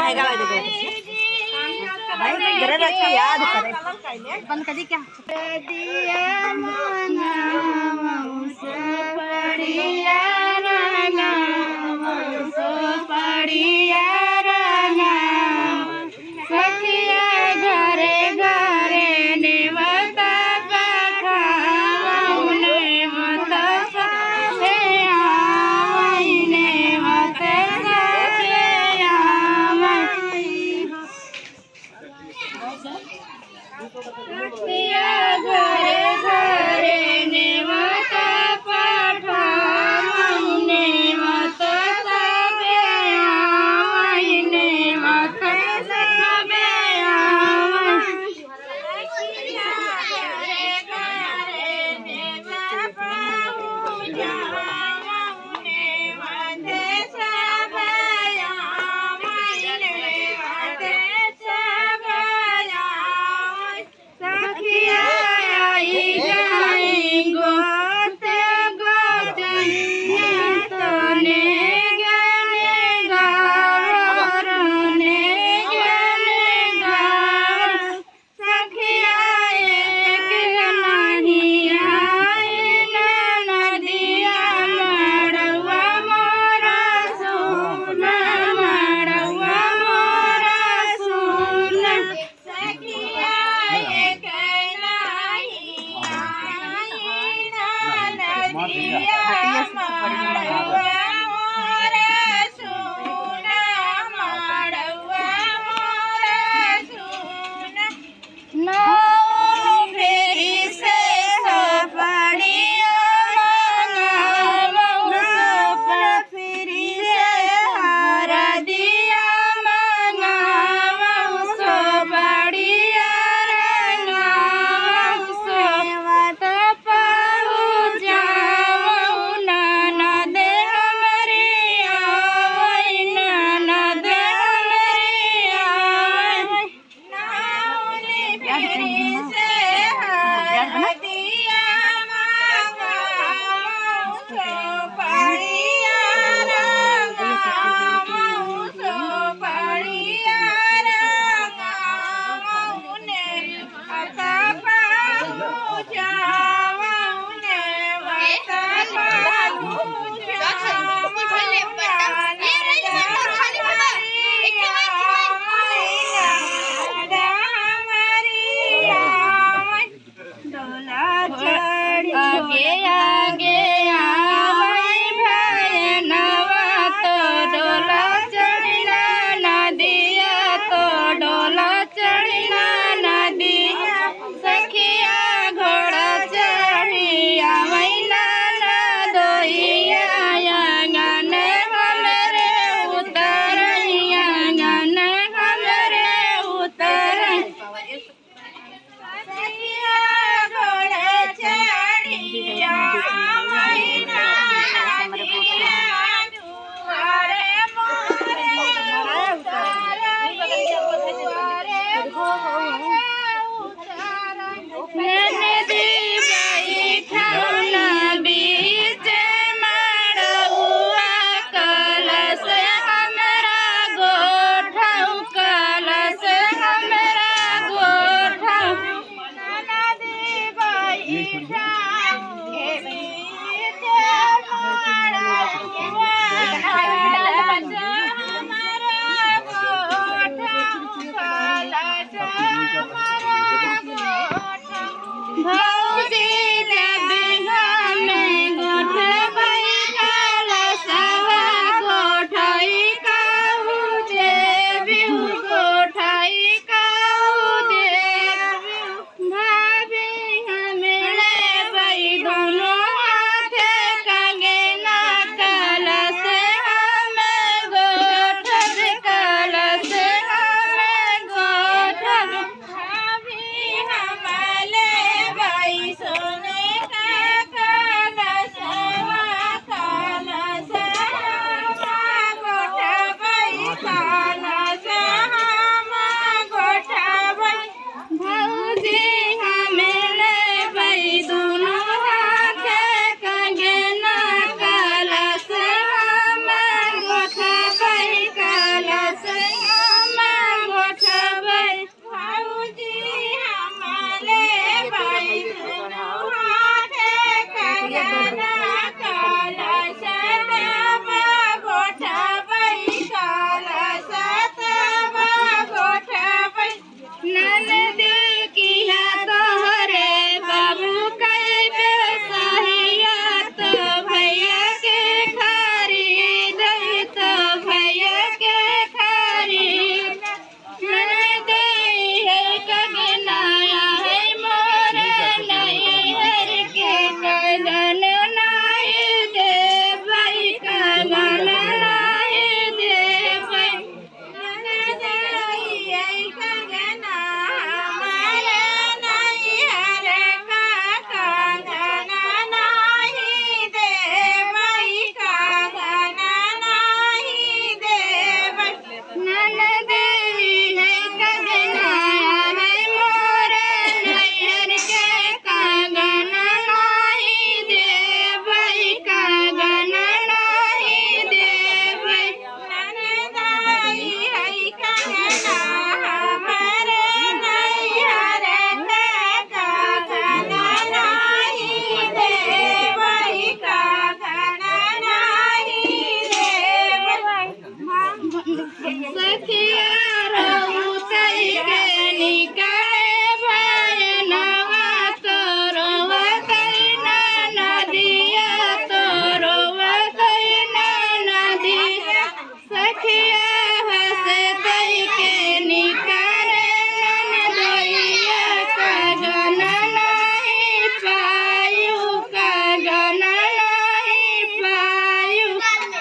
है गावा दे भाई घरे रखा याद करे बंद कर दी क्या दिया मना सो पड़िया रंगा सो पड़िया रंगा सखिया घरे घरे नेवता पखाऊ नेवता सबे आई नेवता सबे आई सखिया घरे घरे नेवता पखाऊ नेवता सबे आई नेवता सबे आई सखिया घरे घरे नेवता पखाऊ नेवता सबे आई नेवता सबे आई सखिया आई जाई गोते गोतनिया तोने गने गावरने गने गावर सखिया एक नहीं आई नदिया मड़वा मोरा सुना मड़वा मोरा सुना सखिया एक नहीं आई नदिया